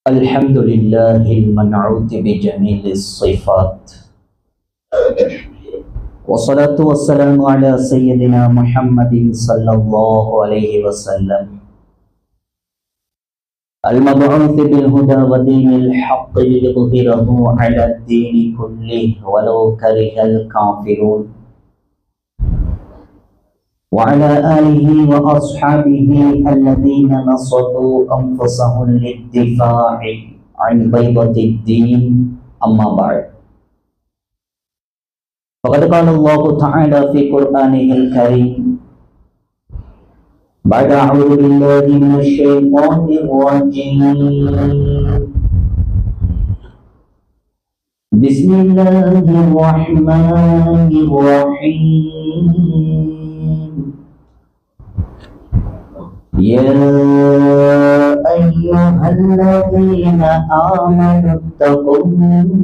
الحمد لله المنعوت بجميل الصفات، والصلاة والسلام على سيدنا محمد صلى الله عليه وسلم المبعوث بالهدى ودين الحق ليظهره على الدين كله ولو كره الكافرون، وعلى آله وأصحابه الذين نصبوا أنفسهم للدفاع عن بيضة الدين. أما بعد، فقد قال الله تعالى في قرآنه الكريم بعد أعوذ بالله من الشيطان الرجيم بسم الله الرحمن الرحيم يا أيها الذين آمنوا اتقوا الله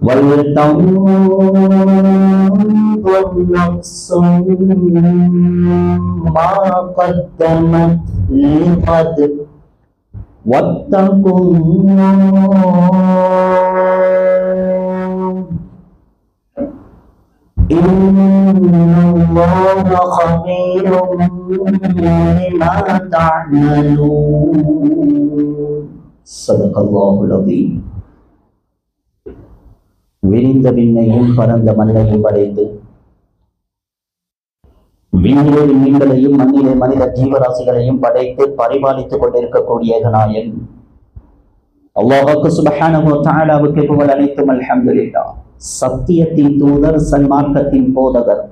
ولتنظر نفس ما قدمت لغد واتقوا الله إن الله خبير بما تعملون. صدق الله العظيم. விரிந்த விண்ணையும் பரந்த மண்ணையும் படைத்து விண்ணிலே மீன்களையும் மண்ணிலே மனித ஜீவராசிகளையும் படைத்து பரிபாலித்துக் கொண்டிருக்கக்கூடிய நாயன் அல்லாஹ்வுக்கு சுப்ஹானஹு வ தஆலாவுக்கு புகழ் அனைத்தும் அல்ஹம்துலில்லாஹ். சத்தியத்தின் தூதர், சன்மார்க்கத்தின் போதகர்,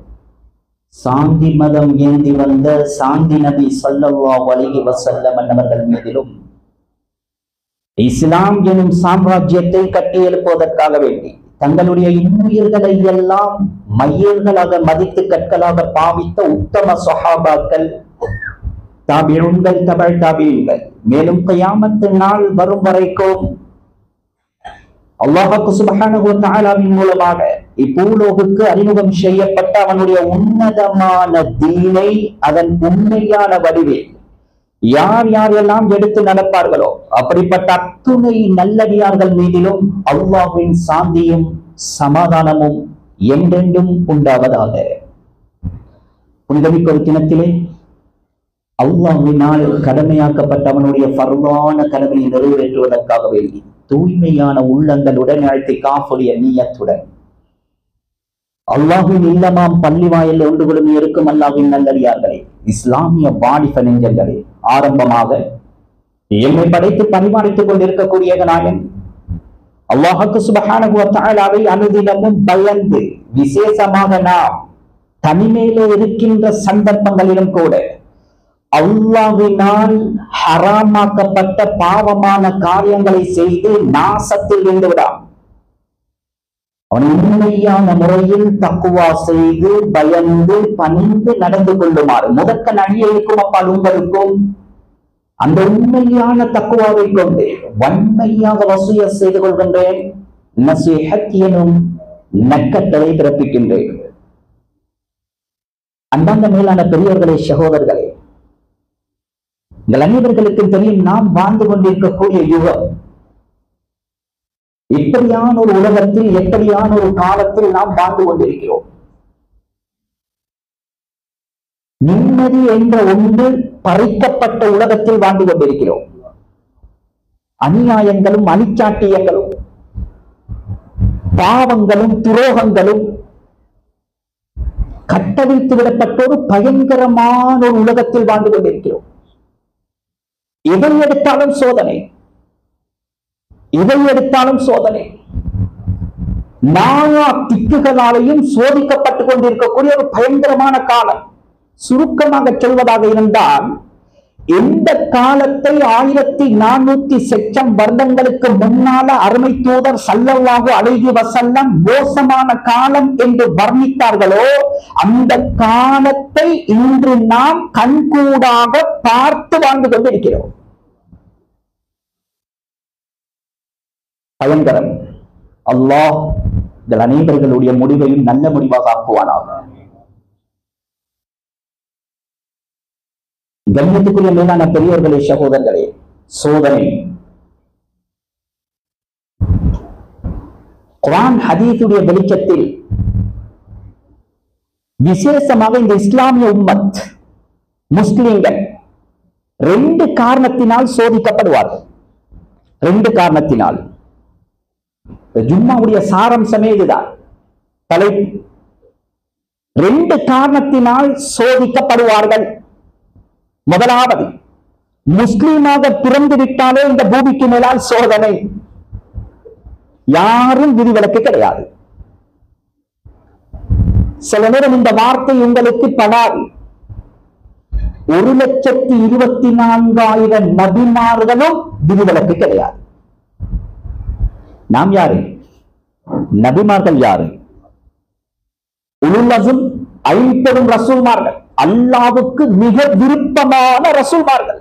சாந்தி மதம் ஏந்தி வந்த சாந்தி நபி ஸல்லல்லாஹு அலைஹி வஸல்லம் அவர்கள் மீதிலும் இஸ்லாம் எனும் சாம்ராஜ்யத்தை கட்டியெழுப்பதற்காக வேண்டி தங்களுடைய இன்னுயிர்களை எல்லாம் மையர்களாக மதித்து கற்களாக பாவித்த உத்தம சஹாபாக்கள், தாபிஊன்கள், தபல் தாபிஈன்கள், மேலும் கியாமத் நாள் வரும் வரைக்கும் அல்லாஹ் சுப்ஹானஹு வ தஆலாவின் மூலமாக இப்பூலோகுக்கு அறிமுகம் செய்யப்பட்ட அவனுடைய உன்னதமான தீனை அதன் உண்மையான வடிவில் யார் யாரெல்லாம் எடுத்து நடப்பார்களோ அப்படிப்பட்ட அத்துணை நல்லடியார்கள் மீதிலும் அல்லாஹ்வின் சாந்தியும் சமாதானமும் என்றென்றும் உண்டாவதாக. புனிதமிக்க ஒரு தினத்திலே அல்லாஹ்வினால் கடமையாக்கப்பட்ட அவனுடைய ஃபர்லான கடமையை நிறைவேற்றுவதற்காக வேண்டி தூய்மையான உள்ளங்களுடன் இஅ்திகாஃபுடைய நிய்யத்துடன் அல்லாஹ்வின் இல்லமாம் பள்ளி வாயில் ஒன்று குழுமி இருக்கும் அல்லாஹ்வின் நல்லடியார்களே, இஸ்லாமிய வாலிப நெஞ்சங்களே, ஆரம்பமாக எம்மை படைத்து பரிமாறித்துக் கொண்டிருக்கக்கூடிய நாயன் அல்லாஹ்வுக்கு சுப்ஹானஹு வ தஆலாவை அனுதினமும் பயந்து, விசேஷமாக நாம் தனிமையிலே இருக்கின்ற சந்தர்ப்பங்களிலும் கூட அல்லாஹ்வினால் ஹராமாக்கப்பட்ட பாவமான காரியங்களை செய்து நாசத்தில் இருந்து விடாம் அவன் உண்மையான முறையில் தக்குவா செய்து பயந்து பணிந்து நடந்து கொள்ளுமாறு முதற்க நடிகைக்கும் அப்பால் உங்களுக்கும் அந்த உண்மையான தக்குவாவை கொண்டு வன்மையாக வசிய செய்து கொள்கின்றேன். நசீஹத் எனும் நற்கட்டளை பிறப்பிக்கின்றேன். அன்பார்ந்த மேலான பெரியவர்களே, சகோதரர்களே, எங்கள் அனைவர்களுக்கு தெரியும், நாம் வாழ்ந்து கொண்டிருக்கக்கூடிய யுகம் எப்படியான ஒரு உலகத்தில், எப்படியான ஒரு காலத்தில் நாம் வாழ்ந்து கொண்டிருக்கிறோம். நிம்மதி என்ற ஒன்று பறிக்கப்பட்ட உலகத்தில் வாழ்ந்து கொண்டிருக்கிறோம். அநியாயங்களும் அனிச்சாட்டியங்களும் பாவங்களும் துரோகங்களும் கட்டவிழ்த்து விடப்பட்ட ஒரு பயங்கரமான ஒரு உலகத்தில் வாழ்ந்து கொண்டிருக்கிறோம். எதை எடுத்தாலும் சோதனை, இதை எடுத்தாலும் சோதனை, நானா திக்குகளாலையும் சோதிக்கப்பட்டுக் கொண்டிருக்கக்கூடிய ஒரு பயங்கரமான காலம். சுருக்கமாக சொல்வதாக இருந்தால், எந்த காலத்தை 1400 சொச்சம் வருடங்களுக்கு முன்னால அருமை தூதர் ஸல்லல்லாஹு அலைஹி வஸல்லம் மோசமான காலம் என்று வர்ணித்தார்களோ அந்த காலத்தை இன்று நாம் கண்கூடாக பார்த்து வாழ்ந்து கொண்டிருக்கிறோம். பயங்கரம். அல்லாஹ் அனைவர்களுடைய முடிவையும் நல்ல முடிவாக ஆக்குவானாக. கண்ணியத்துக்குரிய மேலான பெரியவர்களே, சகோதரர்களே, சோதனை குர்ஆன் ஹதீஸுடைய வெளிச்சத்தில் விசேஷமாக இந்த இஸ்லாமிய உம்மத் முஸ்லிம்கள் 2 காரணத்தினால் சோதிக்கப்படுவார்கள். 2 காரணத்தினால். ஜும்மாவுடைய சாரம்சமே இதுதான், தலைப்பு. 2 காரணத்தினால் சோதிக்கப்படுவார்கள். முதலாவது, முஸ்லீமாக பிறந்து விட்டாலே இந்த பூமிக்கு மேலால் சோதனை. யாரும் விதிவிலக்கு கிடையாது. சில நேரம் இந்த வார்த்தை உங்களுக்கு படாது. 1,24,000 நபிமார்களும் விதிவிலக்கு கிடையாது. நாம் யாரு? நபிமார்கள் யாரு? உலுல் அஸ்ம் 50 ரசூல்மார்கள், அல்லாஹ்வுக்கு மிக விருப்பமான ரசூல்மார்கள்.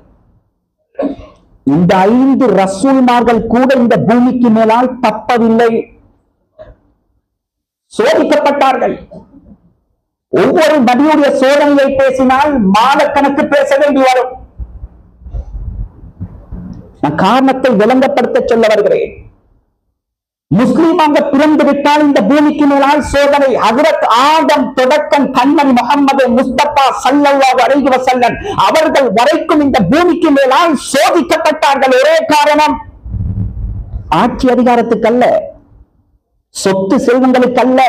இந்த 5 ரசூல்மார்கள் கூட இந்த பூமிக்கு மேலால் தப்பவில்லை, சோதிக்கப்பட்டார்கள். ஒவ்வொரு நபியுடைய சோதனையை பேசினால் மாதக்கணக்கு பேச வேண்டி வரும். நான் காரணத்தை விளங்கப்படுத்த சொல்ல வருகிறேன். முஸ்லீமாக பிறந்து விட்டால் இந்த பூமிக்கு மேலால் சோதனை. ஹஜ்ரத் ஆதம் தொடக்கம் கண்மணி முஹம்மது முஸ்தபா ஸல்லல்லாஹு அலைஹி வஸல்லம் அவர்கள் வரைக்கும் இந்த பூமிக்கு மேலால் சோதிக்கப்பட்டார்கள். ஒரே காரணம், ஆட்சி அதிகாரத்துக்கல்ல, சொத்து செல்வங்களுக்கல்ல,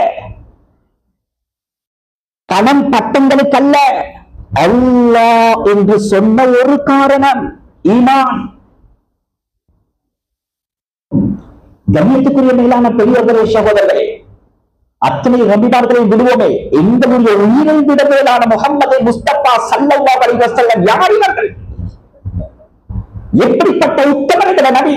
பணம் பட்டங்களுக்கல்ல, அல்லாஹ் என்று சொன்ன ஒரு காரணம், ஈமான். கண்ணியத்துக்குரிய மேலான பெரியவர்களே, சகோதரர்களே, அத்தனை நபிமார்களை விடுவோமே, எங்களுடைய உயிரை விட மேலான முஹம்மது முஸ்தபா ஸல்லல்லாஹு அலைஹி வஸல்லம் யார் இவர்கள்? எப்படிப்பட்ட உத்தமர்கள நபி?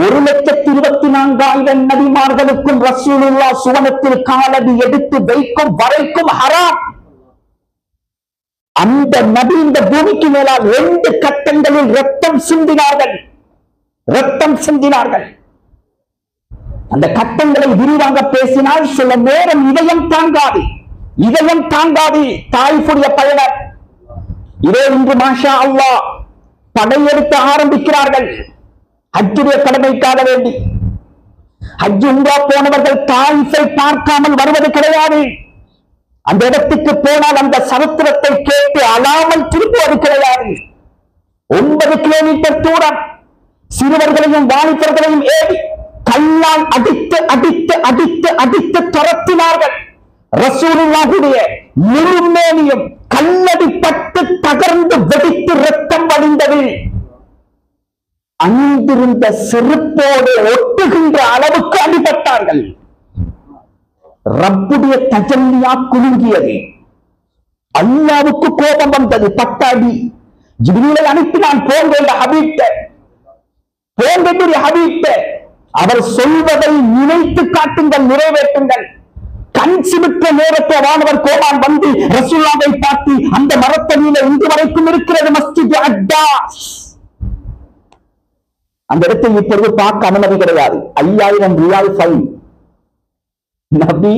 1,24,000 நபிமார்களுக்கும் ரசூலுல்லாஹ் சுவனத்தில் காலடி எடுத்து வைக்கும் வரைக்கும் ஹராம். அந்த நபி இந்த பூமிக்கு மேலால் 2 கட்டங்களில் ரத்தம் சிந்தினார்கள். அந்த கட்டங்களை விரிவாக பேசினால் சில நேரம் இதயம் தாங்காது. தாயிஃபுடைய பயணம் இதே இன்று மாஷா அல்லாஹ் படையெடுத்து ஆரம்பிக்கிறார்கள். ஹஜ்ஜுடைய கடமைக்காக வேண்டி ஹஜ் உம்ரா போனவர்கள் தாயிஃபை பார்க்காமல் வருவது கிடையாது. அந்த இடத்துக்கு போனால் அந்த சரித்திரத்தை கேட்டு அழாமல் திரும்புவது கிடையாது. 9 கிலோமீட்டர் தூரம் சிறுவர்களையும் வாலிபர்களையும் ஏறி கல்லால் அடித்து துரத்தினார்கள். ரசூலுல்லாஹுடைய முழுமேனியும் கல்லடிப்பட்டு தகர்ந்து வெடித்து ரத்தம் வடிந்தது. அங்கிருந்த செருப்போடு ஒட்டுகின்ற அளவுக்கு அடிபட்டார்கள். ரப்புடைய தஜல்லியா குலுங்கியது. அல்லாஹ்வுக்கு கோபம் வந்தது. பட்டாடி ஜிப்ரீலை அனுப்பினான், போங்க ஹபீப், அவர் சொல்வதை நினைத்து காட்டுங்கள், நிறைவேற்றுங்கள். கண் சிமிட்ட நேரத்தை வானவர் கோபான் வந்து ரசூலுல்லாஹை பார்த்து, அந்த மரத்தடியில இன்று வரைக்கும் இருக்கிறது மஸ்ஜித் அக்ஸா. அந்த இடத்தை இப்பொழுது பார்க்க அனுமதி கிடையாது. 5000 ரியால் ஃபைன். நபி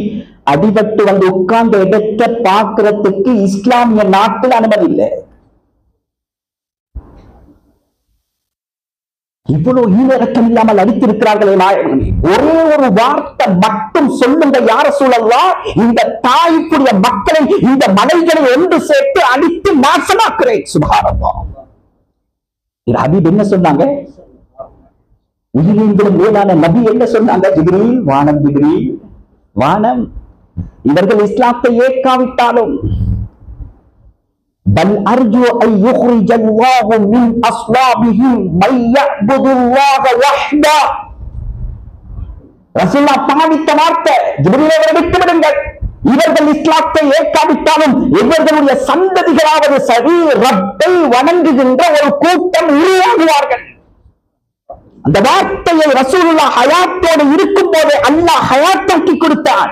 அடிபட்டு வந்து உட்கார்ந்த இடத்தை பார்க்கிறதுக்கு இஸ்லாமிய நாட்டில் அனுமதி இல்லை. இவ்வளவு ஈரக்கம் இல்லாமல் அடித்திருக்கிறார்களே நாயகமே. ஒரே ஒரு வார்த்தை மட்டும் சொல்லுங்க யா ரசூலல்லாஹ், இந்த தாயிஃபுடைய மக்களை, இந்த மலைகளை ஒன்று சேர்த்து அடித்து நாசமாக்குறேன். சுப்ஹானல்லாஹ். இது ஹபீப் என்ன சொன்னாங்க? உயிரினும் மேலான நபி என்ன சொன்னாங்க? ஜிப்ரீல் வானம், ஜிப்ரீல் வானம். இவர்கள் இஸ்லாத்தை ஏற்காவிட்டாலும் பல் அர்ஜு ஐ யுக்ரிஜல்லாஹு மின் அஸ்லாபிஹிம் மை யஅபுதுல்லாஹ வஹ்தா. ரசூலுல்லாஹ் பாவித்த வார்த்தை, ஜிப்ரீலை விட்டு விடுங்கள். இவர்கள் இஸ்லாத்தை ஏற்காவிட்டாலும் இவர்களுடைய சந்ததிகளாவது சரி ரப்பை வணங்குகின்ற ஒரு கூட்டம் உருவாகுவார்கள். அந்த வார்த்தையை ரசூலுல்லாஹ் ஹயாத்தோடு இருக்கும் போதே அல்லாஹ் ஹயாத்தாக்கி கொடுத்தார்.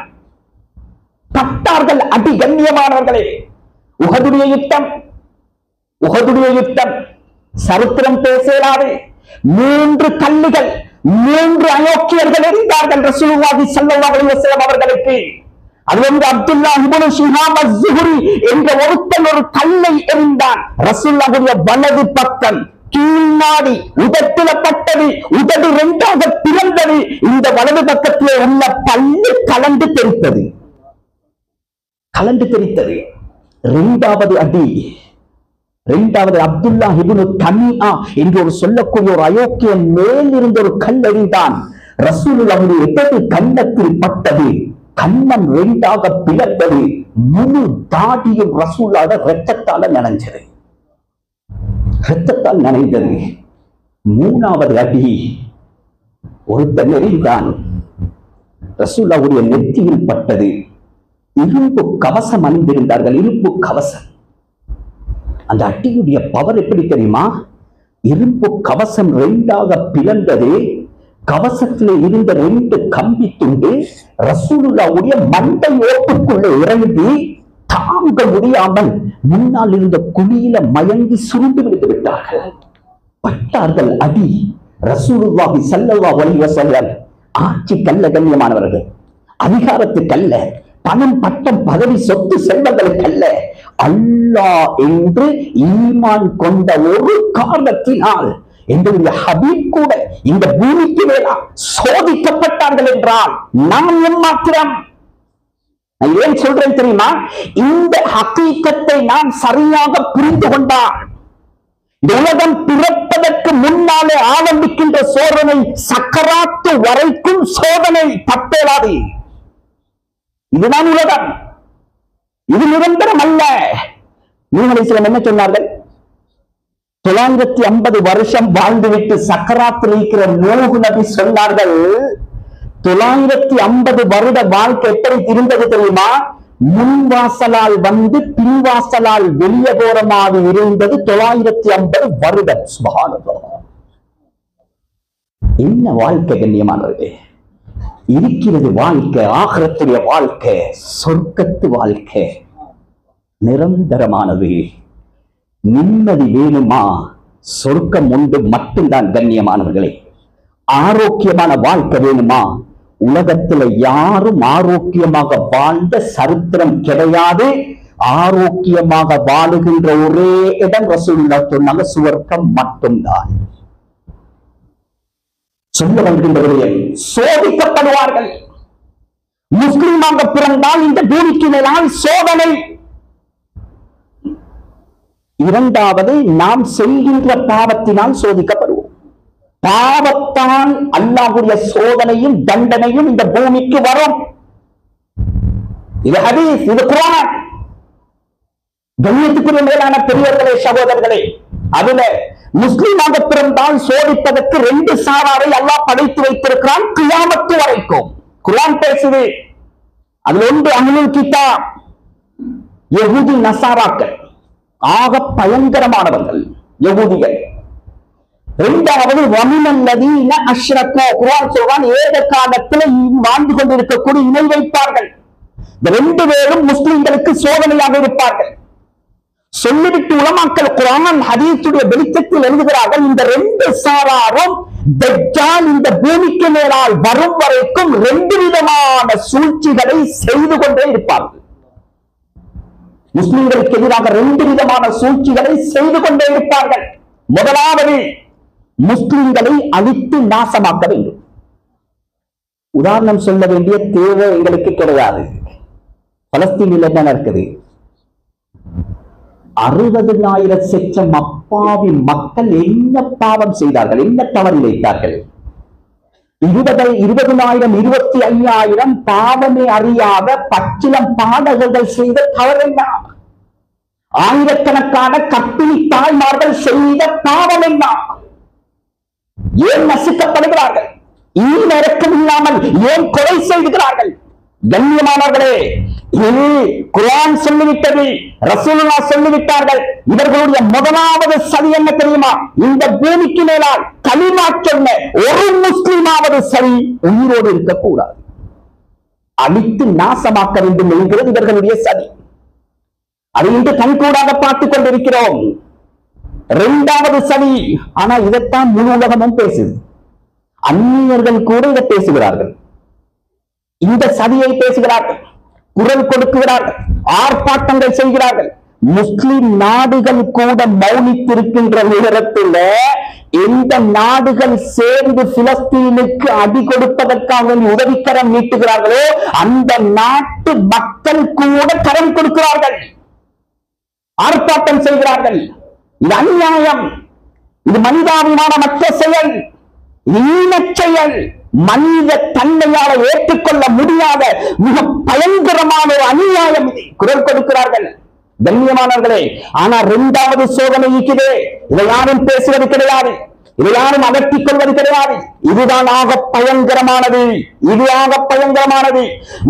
பட்டார்கள் அடி. கண்ணியமானவர்களே, உஹதுடைய யுத்தம் சரித்திரம் பேசலாது. 3 கல்லுகள், 3 அயோக்கியர்கள் எறிந்தார்கள் ரசூலுல்லாஹி ஸல்லல்லாஹு அலைஹி வஸல்லம் அவர்களுக்கு. அதுல இருந்து அப்துல்லா இப்னு ஷிஹாப் அஸ்-ஸுஹ்ரி என்ற ஒருத்தன் ஒரு கல்லை எறிந்தான். ரசூலுல்லாஹுடைய வலது பக்கம் கீழ்நாடி உதட்டில பட்டது, உதடு இரண்டாக பிளந்தது, இந்த வலது பக்கத்திலே உள்ள பல்லு கலந்து தெரித்தது. இரண்டாவது அடி, இரண்டாவது அப்துல்லா இப்னு தமீஆ என்று ஒரு சொல்லக்கூடிய ஒரு அயோக்கியன் மேல் இருந்த ஒரு கல் எறிந்தான். ரசூலுல்லாஹுடைய இடது கன்னத்தில் பட்டது, கன்னம் இரண்டாக பிளந்தது, முழு தாடியும் ரசூலுல்லாஹ் இரத்தத்தால் நனைந்தது. மூணாவது அடி ஒருத்தன் எறிந்தான், ரசூலுல்லாஹுடைய நெற்றியில் பட்டது. இரும்பு கவசம் அணிந்திருந்தார்கள், இரும்பு கவசம். அந்த அடியுடைய பவர் எப்படி தெரியுமா? இரும்பு கவசம் இரண்டாக பிளந்தது, கவசத்தில் இருந்த 2 கம்பி துண்டு ரசூலுல்லாஹுடைய மண்டை ஓட்டுக்குள்ளே இறங்கி தாங்க முடியாமல் முன்னால் இருந்த குழியில மயங்கி சுருண்டு விடுத்து விட்டார்கள். பட்டார்கள் அடி. ரசூலுல்லாஹி ஸல்லல்லாஹு அலைஹி வஸல்லம் ஆட்சி கல்ல, கண்ணியமானவர்கள், அதிகாரத்துக்கல்ல, பணம் பட்டம் பதவி சொத்து செல்வங்களுக்கல்ல, அல்லாஹ் என்று ஈமான் கொண்ட ஒரு காரணத்தினால் எங்களுடைய ஹபீப் கூட இந்த பூமிக்கு மேல சோதிக்கப்பட்டார்கள் என்றால் நாம் எம்மாத்திரம். ஏன் சொல்றேன் தெரியுமா? இந்த ஹகீகத்தை நாம் சரியாக புரிந்து கொண்டால் இந்த உலகம் பிறப்பதற்கு முன்னாலே ஆரம்பிக்கின்ற சோதனை சக்கராத்து வரைக்கும் சோதனை தப்பேலாது. இதுதான் உலகம், இது நிரந்தரம் அல்ல. நூஹ் அலைஹிஸ்ஸலாம் என்ன சொன்னார்கள்? 950 வருஷம் வாழ்ந்துவிட்டு சக்கராத்தில் இருக்கிற நூஹ் நபி சொன்னார்கள், 950 வருட வாழ்க்கை எப்படி இருந்தது தெரியுமா? முன்வாசலால் வந்து பின்வாசலால் வெளியே போற மாதிரி இருந்தது 950 வருடம். சுப்ஹானல்லாஹ், என்ன வாழ்க்கை கண்ணியமானவர்களே! இருக்கிறது வாழ்க்கை, ஆகிரத்துடைய வாழ்க்கை, சொர்க்கத்து வாழ்க்கை, நிரந்தரமானது. நிம்மதி வேணுமா? சொர்க்கம் உண்டு மட்டும்தான் கண்ணியமானவர்களே. ஆரோக்கியமான வாழ்க்கை வேணுமா? உலகத்துல யாரும் ஆரோக்கியமாக வாழ்ந்த சரித்திரம் கிடையாது. ஆரோக்கியமாக வாழுகின்ற ஒரே இடம் ரசூலுல்லாஹ் சொன்னாங்க, சுவர்க்கம் மட்டும்தான். சொல்ல வருகின்றவர்களே, சோதிக்கப்படுவார்கள். முஸ்லிமாக பிறந்தால் இந்த பூமிக்கு மேலால் சோதனை. இரண்டாவது, நாம் செய்கின்ற பாவத்தினால் சோதிக்கப்படுவோம். பாவத்தான் அல்லாஹ்வுடைய சோதனையும் தண்டனையும் இந்த பூமிக்கு வரும். இது ஹதீஸ், இது குர்ஆன். கண்ணியத்துக்குரிய மேலான பெரியவர்களே, சகோதரர்களே, அதுல முஸ்லிமாக பிறந்தால் சோதிப்பதற்கு 2 சாராரை அல்லாஹ் படைத்து வைத்திருக்கிறான் கியாமத்து வரைக்கும். குர்ஆன் பேசுது. அதுல ஒன்று அஹ்லுல் கிதாப், யஹூதி நசாராக்கள், ஆக பயங்கரமானவர்கள் யஹூதிகள். இரண்டாவது வமினல்லதீன அஷ்ரகூ, குர்ஆன் சொல்றான் ஏக காலத்தில் வாழ்ந்து கொண்டிருக்கக்கூடிய இணை வைப்பார்கள். இந்த 2 பேரும் முஸ்லிம்களுக்கு சோதனையாக இருப்பார்கள். சொல்லிவிட்டு உலமாக்கள் குர்ஆன் ஹதீஸுடைய வெளிச்சத்தில் எழுதுகிறார்கள், இந்த 2 சாராரும் தஜ்ஜால் இந்த பூமிக்கு மேலால் வரும் வரைக்கும் 2 விதமான சூழ்ச்சிகளை செய்து கொண்டே இருப்பார்கள். முஸ்லிம்களுக்கு எதிராக 2 விதமான சூழ்ச்சிகளை செய்து கொண்டே இருப்பார்கள். முதலாவது, முஸ்லிம்களை அழித்து நாசமாக்க வேண்டும். உதாரணம் சொல்ல வேண்டிய தேவை எங்களுக்கு கிடையாது. பலஸ்தீனில் என்ன நடக்குது? 60,000 செச்சம் அப்பாவி மக்கள் என்ன பாவம் செய்தார்கள், என்ன தவறு இழைத்தார்கள்? 20,000 25,000 பாவமே அறியாத பச்சிலம் பாடகர்கள் செய்த தவறு என்ன? ஆயிரக்கணக்கான கற்பிணி தாய்மார்கள் செய்த பாவம் என்ன? ஏன் நசுக்கப்படுகிறார்கள்? ஈனரக்கம் இல்லாமல் ஏன் கொலை செய்கிறார்கள்? கண்ணியமானவர்களே, இது குர்ஆன் சொல்லிவிட்டது, ரசூலுல்லாஹ் சொல்லிவிட்டார்கள். இவர்களுடைய முதலாவது சதி என்ன தெரியுமா? இந்த பூமிக்கு மேலால் கலிமா சொன்ன ஒரு முஸ்லிமாவது சரி உயிரோடு இருக்கக்கூடாது, அழித்து நாசமாக்க வேண்டும் என்கிறது இவர்களுடைய சதி. அதை இன்று கண்கூடாக பார்த்துக் கொண்டிருக்கிறோம். 2வது சதி, ஆனா இதைத்தான் முழு உலகமும் பேசுது. அந்நியர்கள் கூட இதை பேசுகிறார்கள், இந்த சதியை பேசுகிறார்கள். குரல் கொடுக்கிறார்கள், ஆர்ப்பாட்டங்கள் செய்கிறார்கள். முஸ்லிம் நாடுகள் கூட மௌனித்திருக்கின்ற நேரத்தில் எந்த நாடுகள் சேர்ந்து பிலஸ்தீனுக்கு அடி கொடுப்பதற்காக உதவிக்கரம் நீட்டுகிறார்களோ அந்த நாட்டு மக்கள் கூட கரம் கொடுக்கிறார்கள், ஆர்ப்பாட்டம் செய்கிறார்கள். இது அநியாயம், இது மனிதாபிமானமற்ற செயல், ஈனச் செயல், மனித தன்மையால ஏற்றுக்கொள்ள முடியாத மிக பயங்கரமான ஒரு அநியாயம். இது குரல் கொடுக்கிறார்கள் கண்ணியமானவர்களே. ஆனா இரண்டாவது சோதனை இருக்குது. இதை யாரும் பேசுவது கிடையாது, இதை யாரும் அகற்றிக் கொள்வது கிடையாது. இதுதான் ஆக பயங்கரமானது, இது ஆக பயங்கரமானது.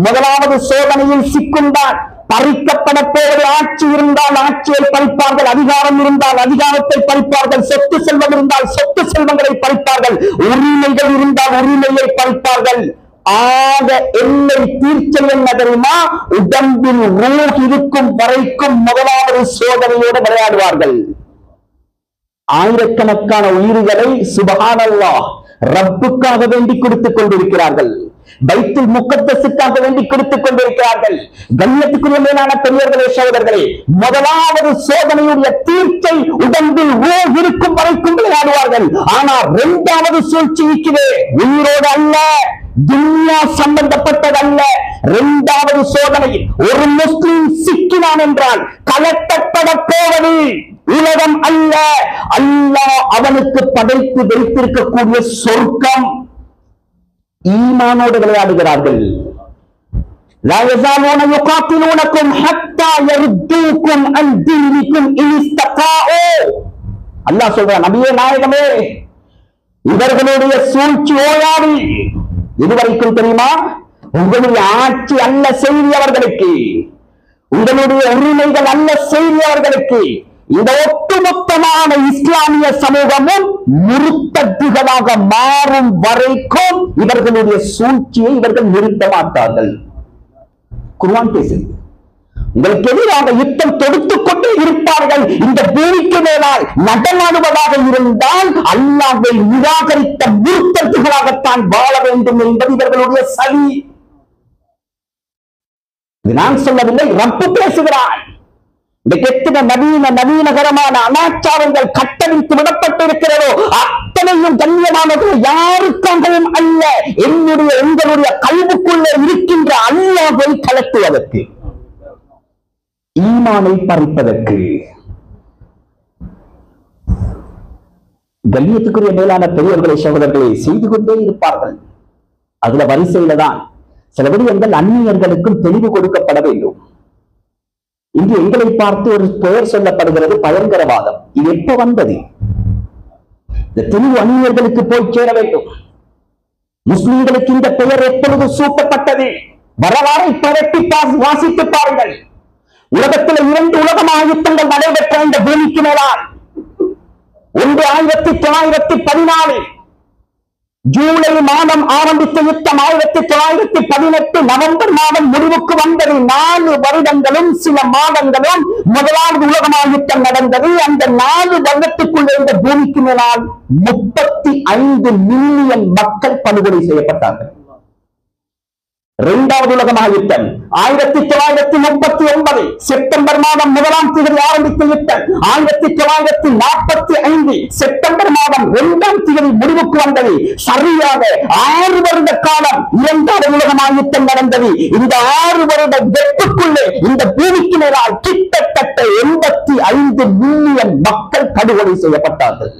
முதலாவது சோதனையில் சிக்குண்டான். பறிக்கப்பட போவது ஆட்சி இருந்தால் ஆட்சியை பறிப்பார்கள், அதிகாரம் இருந்தால் அதிகாரத்தை பறிப்பார்கள், சொத்து செல்வம் இருந்தால் சொத்து செல்வங்களை பறிப்பார்கள், உரிமைகள் இருந்தால் உரிமையை பறிப்பார்கள். ஆக எல்லை தீர்ச்சை என்ன தெரியுமா? உடம்பில் ரூஹ் இருக்கும் வரைக்கும் முதலாவது சோதனையோடு விளையாடுவார்கள். ஆயிரக்கணக்கான உயிர்களை சுப்ஹானல்லாஹ் ரப்புக்காக வேண்டி கொடுத்துக் கொண்டிருக்கிறார்கள், பைத்துல் முகத்தஸுக்காக வேண்டி கொடுத்துக் கொண்டிருக்கிறார்கள். கண்ணியத்துக்குரிய மேலான பெரியவர்களே, சகோதரர்களே, முதலாவது சோதனையுடைய தீர்ச்சை உடம்பில் ரூஹ் இருக்கும் வரைக்கும் விளையாடுவார்கள். ஆனா இரண்டாவது சூழ்ச்சி இருக்கிறே, உயிரோடு அல்ல, துன்யா சம்பந்தப்பட்டதல்ல. இரண்டாவது சோதனையில் ஒரு முஸ்லிம் சிக்கினான் என்றால் கலட்டப்பட போவது உலகம் அல்ல, அல்லாஹ் அவனுக்கு படைத்து வைத்திருக்கக்கூடிய சொர்க்கம். ஈமானோடு விளையாடுகிறார்கள். லா யஸாலூன யுகாத்திலூனகும் ஹத்தா யர்தூகும் அன் தீனிகும் இன் இஸ்தகாஊ. அல்லாஹ் சொல்றான், நபியே நாயகமே, இவர்களுடைய சூழ்ச்சி ஓயாது. இதுவரைக்கும் தெரியுமா? உங்களுடைய ஆட்சி அல்ல செய்தி அவர்களுக்கு, உங்களுடைய உரிமைகள் அல்ல செய்தி அவர்களுக்கு. இந்த ஒட்டுமொத்தமான இஸ்லாமிய சமூகமும் முர்த்தத்துகளாக மாறும் வரைக்கும் இவர்களுடைய சூழ்ச்சியை இவர்கள் நிறுத்த மாட்டார்கள். குர்ஆன் பேசுது, உங்களுக்கு எதிராக யுத்தம் தொடுத்துக் கொண்டே இருப்பார்கள். இந்த பூமிக்கு மேலால் நடமாடுவதாக இருந்தால் அல்லாஹ்வை நிராகரித்த முர்த்தத்துகளாகத்தான் வாழ வேண்டும் என்பது இவர்களுடைய சதி. இது நான் சொல்லவில்லை, ரப்பு பேசுகிறான். இந்த கெட்டின நவீனகரமான அனாச்சாரங்கள் கட்டவிழ்த்து விடப்பட்டிருக்கிறதோ அத்தனையும் கண்ணியமானது யாருக்காகவும் அல்ல, எங்களுடைய கல்வுக்குள்ளே இருக்கின்ற அல்லாஹ்வை கலட்டுவதற்கு, ஈமானை பறிப்பதற்கு. கண்ணியத்துக்குரிய மேலான பெரியவர்களை சகோதரர்களை செய்து கொண்டே இருப்பார்கள். அதுல வரிசையில தான் சில விடயங்கள் அந்நியர்களுக்கும் தெளிவு கொடுக்கப்பட வேண்டும். இன்று எங்களை பார்த்து ஒரு பெயர் சொல்லப்படுகிறது, பயங்கரவாதம். இது எப்ப வந்தது? இந்த தெளிவு அந்நியர்களுக்கு போய் சேர வேண்டும். முஸ்லிம்களுக்கு இந்த பெயர் எப்பொழுது சூட்டப்பட்டது? வரலாறை பரப்பி வாசித்து பாருங்கள். உலகத்தில் 2 உலக ஆயுத்தங்கள் நடைபெற்ற இந்த பூமிக்கு மேலால், ஒன்று 1914 ஜூலை மாதம் ஆரம்பித்த யுத்தம் 1918 நவம்பர் மாதம் முடிவுக்கு வந்தது. 4 வருடங்களும் சில மாதங்களும் முதலாவது உலகமாக யுத்தம் நடந்தது. அந்த 4 வருடத்துக்குள்ள இந்த பூமிக்கு மேலால் 35 மில்லியன் மக்கள் படுகொலை செய்யப்பட்டார்கள். இரண்டாவது உலகமாக யுத்தம் 1939 செப்டம்பர் மாதம் 1ஆம் தேதி ஆரம்பித்த யுத்தம் 1945 செப்டம்பர் மாதம் 2ஆம் தேதி முடிவுக்கு வந்தது. சரியாக 6 வருட காலம் இரண்டாவது உலகமாக யுத்தம் நடந்தது. இந்த 6 வருட வெட்டுக்குள்ளே இந்த பூமிக்கு மேலால் கிட்டத்தட்ட 85 மில்லியன் மக்கள் படுகொலை செய்யப்பட்டார்கள்.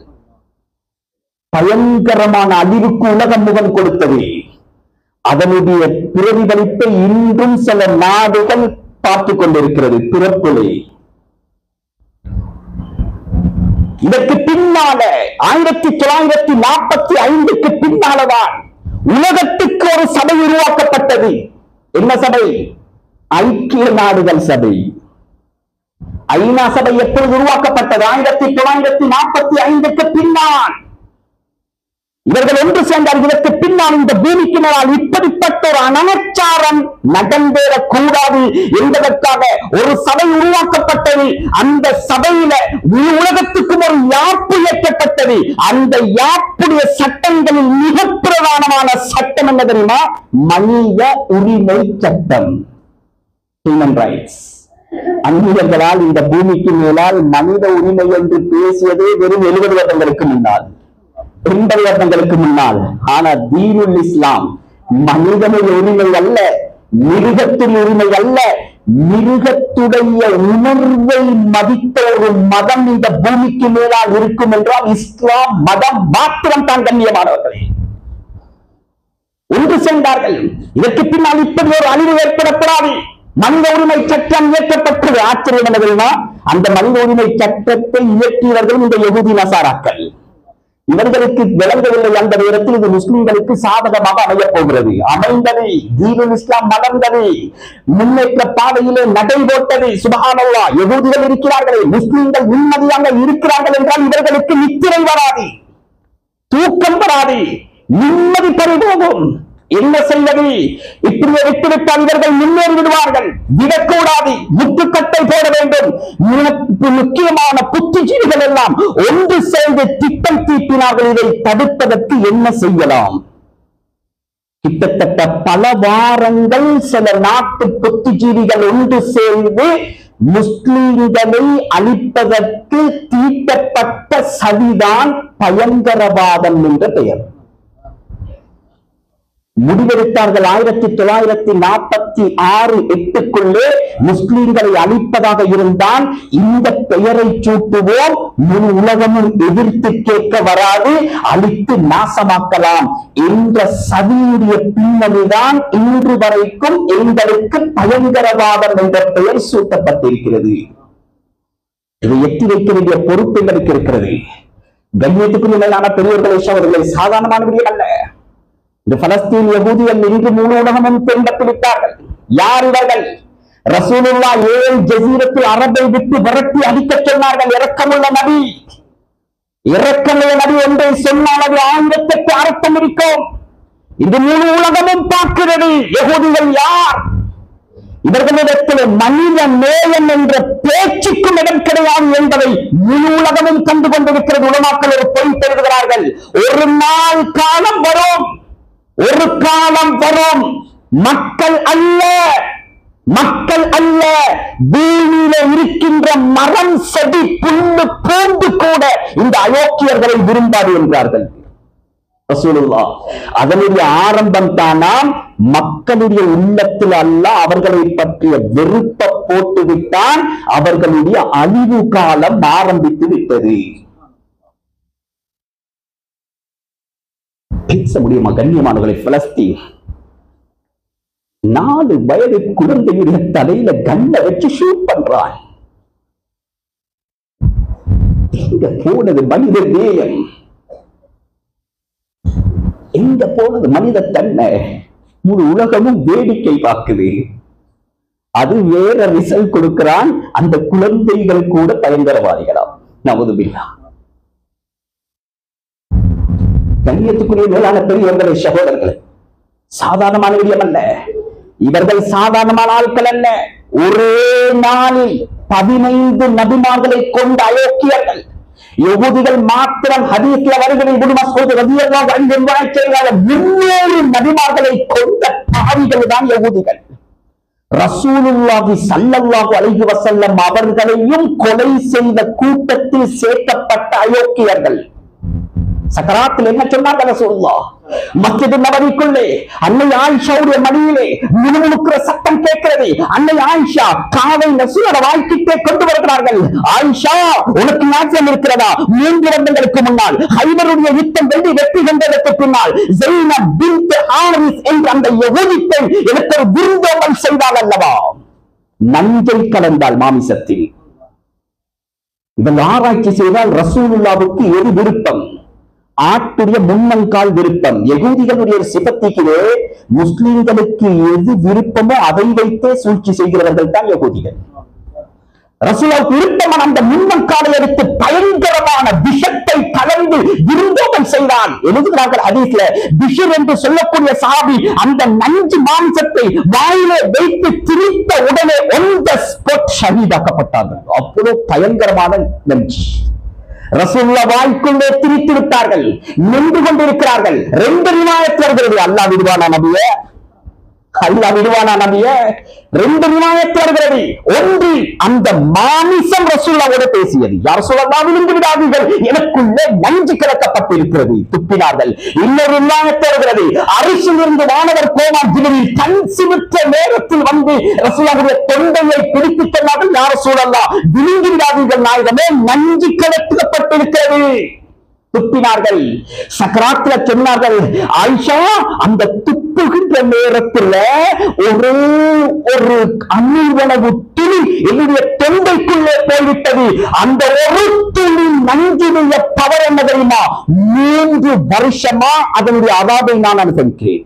பயங்கரமான அழிவுக்கு உலகம் முகம் கொடுத்தது. அதனுடைய பிரதிபலிப்பை இன்றும் சில நாடுகள் பார்த்துக் கொண்டிருக்கிறது. பிறப்புலை இதற்கு பின்னால 1945க்கு பின்னால்தான் உலகத்துக்கு ஒரு சபை உருவாக்கப்பட்டது. என்ன சபை? ஐக்கிய நாடுகள் சபை. ஐநா சபை எப்பொழுது உருவாக்கப்பட்டது? 1945க்கு பின்னால். இவர்கள் ஒன்று சேர்ந்தார்கள். இதற்கு பின்னால் இந்த பூமிக்கு மேலால் இப்படிப்பட்ட ஒரு அனாச்சாரம் நடந்தேறக்கூடாது என்பதற்காக ஒரு சபை உருவாக்கப்பட்டது. அந்த சபையில உலகத்துக்கும் ஒரு யாப்பு ஏற்றப்பட்டது. அந்த யாப்புடைய சட்டங்களில் மிக பிரதானமான சட்டம் என்ன தெரியுமா? மனித உரிமை சட்டம். Human rights. அந்நியர்களால் இந்த பூமிக்கு மேலால் மனித உரிமை என்று பேசியதே வெறும் 70 வருடங்களுக்கு முன்னால், 80 வருடங்களுக்கு முன்னால். ஆனா தீனுல் இஸ்லாம் மனிதனுடைய உரிமை அல்ல, மிருகத்தின் உரிமை அல்ல, மிருகத்துடைய உணர்வை மதித்த ஒரு மதம் இந்த பூமிக்கு மேலால் இருக்கும் என்றால் இஸ்லாம் மதம் மாத்திரம் தான். கண்ணியமானவர்களே, ஒன்று சேர்ந்தார்கள். இதற்கு பின்னால் இப்படி ஒரு அழிவு ஏற்படக்கூடாது. மனித உரிமை சட்டம் இயற்றப்பட்டது. ஆச்சரியம் என்னவென்னா, அந்த மனித உரிமை சட்டத்தை இயற்றியவர்கள் இந்த யகூதி நசாராக்கள். இவர்களுக்கு விளங்கவில்லை அந்த நேரத்தில் இது முஸ்லிம்களுக்கு சாதகமாக அமையப் போகிறது. அமைந்தது, தீனுல் இஸ்லாம் மலர்ந்தது, முன்னேற்ற பாதையிலே நடை போட்டது. சுப்ஹானல்லாஹ், யகூதிகள் இருக்கிறார்களே, முஸ்லிம்கள் நிம்மதியாக இருக்கிறார்கள் என்றால் இவர்களுக்கு நித்திரை வராது, தூக்கம் வராது, நிம்மதி பறிபோகும். என்ன செய்வது? இப்படியே விட்டுவிட்டால் இவர்கள் முன்னேறி விடுவார்கள். விடக்கூடாது, முட்டுக்கட்டை போட வேண்டும். முக்கியமான புத்திஜீவிகள் எல்லாம் ஒன்று சேர்ந்து திட்டம் தீட்டினார்கள். இதை தடுப்பதற்கு என்ன செய்யலாம்? கிட்டத்தட்ட பல வாரங்கள் சில நாட்டு புத்திஜீவிகள் ஒன்று சேர்ந்து முஸ்லிம்களை அழிப்பதற்கு தீட்டப்பட்ட சதிதான் பயங்கரவாதம் என்ற பெயர். முடிவெடுத்தார்கள். 1946-8க்குள்ளே முஸ்லிம்களை அழிப்பதாக இருந்தால் இந்த பெயரை சூட்டுவோம், முழு உலகமும் எதிர்த்து கேட்க வராது, அழித்து நாசமாக்கலாம் என்ற சதியுடைய பின்னணிதான் இன்று வரைக்கும் எங்களுக்கு பயங்கரவாதம் என்ற பெயர் சூட்டப்பட்டிருக்கிறது. இதை எட்டி வைக்க வேண்டிய பொறுப்பு எங்களுக்கு இருக்கிறது. கண்ணியத்துக்கு மேலான பெரியவர்களை சகோதரர்களை, சாதாரணமான விடயம் அல்ல. இந்த பலஸ்தீன் யகூதிகள் இன்று முழு உலகமும் பின்பற்றிவிட்டார்கள். யார் இவர்கள்? ரசூலுல்லாஹ் ஏன் ஜஸீரத்துல் அரபை விட்டு விரட்டி அடிக்கச் சொன்னார்கள்? இரக்கமுள்ள நபி, இரக்கமுள்ள நபி ஒன்றை சொன்னால் அது 1008 அர்த்தம் இருக்கும். இது முழு உலகமும் பார்க்கிறது. யகூதிகள் யார்? இவர்களிடத்தில் மனித நேயம் என்ற பேச்சுக்கும் இடம் கிடையாது என்பதை முழு உலகமும் கண்டு கொண்டிருக்கிறது. உலமாக்கள் ஒரு பொய் பெறுகிறார்கள். ஒரு நாள் காலம் வரும், ஒரு காலம் வரும், மக்கள் அல்ல, மக்கள் அல்ல, பூமியில இருக்கின்ற மரம், செடி, புல்லு, பூண்டு கூட இந்த அயோக்கியர்களை விரும்பாது என்றார்கள் ரசூலுல்லாஹ். அதனுடைய ஆரம்பம் தானாம் மக்களுடைய உள்ளத்தில் அல்ல, அவர்களை பற்றிய வெறுப்பை போட்டுவிட்டான். அவர்களுடைய அழிவு காலம் ஆரம்பித்து விட்டது. பேச முடியுமா கண்ணியமானவர்களை? பலஸ்தீன் 4 வயது குழந்தையுடைய தலையில கண்ண வச்சு ஷூட் பண்றான். எங்க போனது மனித நேயம்? எங்க போனது மனித தன்மை? முழு உலகமும் வேடிக்கை பார்க்குது. அது வேற ரிசல்ட் கொடுக்கிறான். அந்த குழந்தைகள் கூட பயங்கரவாதிகளாம். நவுதுபில்லாஹ். கண்ணியத்துக்குரிய மேலான பெரியவர்களை சகோதரர்களை, சாதாரணமான விடயம் அல்ல. இவர்கள் சாதாரணமான ஆட்கள் அல்ல. ஒரே நாளில் 15 நபிமார்களை கொண்ட அயோக்கியர்கள். யகூதிகள் மாத்திரம் ஹதீஸ்ல வருகிற இப்னு மஸ்ஊத் ரலியல்லாஹு அன்ஹு செய்கிறார். 300 நபிமார்களை கொண்ட பாவிகள் தான் யகூதிகள். ரசூலுல்லாஹி ஸல்லல்லாஹு அலைஹி வஸல்லம் அவர்களையும் கொலை செய்த கூட்டத்தில் சேர்க்கப்பட்ட அயோக்கியர்கள். சக்கராத்தில் என்ன சொன்னாங்க ரசூலுல்லாஹ்? மஸ்ஜித் நபவிக்குள்ளே அன்னை ஆயிஷாவுடைய மடியிலே முணுமுணுக்கிற சத்தம் கேட்கிறது. அன்னை ஆயிஷா காவை ரசூலோட வாய்க்கிட்டே கொண்டு வருகிறார்கள். ஆயிஷா, உனக்கு ஞாபகம் இருக்கிறதா? 3 வருடங்களுக்கு முன்னால் ஹைபருடைய யுத்தம் வெற்றி கொண்டதற்கு பின்னால் ஸைனப் பின்த் ஹாரிஸ் என்ற அந்த யகூதி பெண் எனக்கு ஒரு விருந்தோம்பல் செய்தாள் அல்லவா? நஞ்சை கலந்தாள் மாமிசத்தில். இவள் ஆராய்ச்சி செய்தால் ரசூலுல்லாஹ்வுக்கு எது விருப்பம்? ஆட்டுடைய முன்னங்கால் விருப்பம். யகூதிகளுடைய சிபத்திலே முஸ்லிம்களுக்கு எது விருப்பமோ அதை வைத்தே சூழ்ச்சி செய்கிறவர்கள் தான் யகூதிகள். ரசூலுல்லாஹ்வுக்கு விருப்பமான அந்த முன்னங்காலை எடுத்து பயங்கரமான விஷத்தை கலந்து விருந்தோம்பல் செய்தான். எழுதுகிறார்கள் ஹதீஸ்ல, பிஷர் என்று சொல்லக்கூடிய சஹாபி அந்த நஞ்சு மாம்சத்தை வாயிலே வைத்து திரித்த உடனே on the spot ஷஹீதாக்கப்பட்டார்கள். அவ்வளவு பயங்கரமான நஞ்சு. ரசூலுல்லாஹ் வாய்க்குள்ளே திரித்து விட்டார்கள். நின்று கொண்டிருக்கிறார்கள். 2 ரிவாயத் வருகிறது. அல்லாஹ் விடுவானா நபியே? அல்லாஹ் விடுவானா நபிய? ரெண்டு விநாயகத்தில் வருகிறது. ஒன்று அந்த மாமிசம் ரசூலுல்லாஹ்வோடு பேசியது. யா ரசூலல்லாஹ் விழுந்து விடாதீர்கள், எனக்குள்ளே நஞ்சு கலக்கப்பட்டிருக்கிறது, துப்பினார்கள். இன்னொரு விநாயகத்தில் வருகிறது. அரிசியிலிருந்து வானவர் கோமான் ஜிப்ரீல் கண் சிமிட்ட நேரத்தில் வந்து ரசூலுல்லாஹ்வுடைய தொண்டையை பிடித்துக் கொண்டார்கள். யா ரசூலல்லாஹ் விழுந்து விடாதீர்கள் நாயகமே, நஞ்சு கலக்கப்பட்டிருக்கிறது, துப்பினார்கள். சக்கராத்துல சொன்னார்கள், ஆயிஷா அந்த துப்புகின்ற நேரத்தில் ஒரு அணிவளவு துளி என்னுடைய தொண்டைக்குள்ளே போய்விட்டது. அந்த ஒரு துளி நஞ்சுடைய பவர் என்ன தெரியுமா? 3 வருஷமா அதனுடைய அதாபை நான் அனுபவிக்கிறேன்.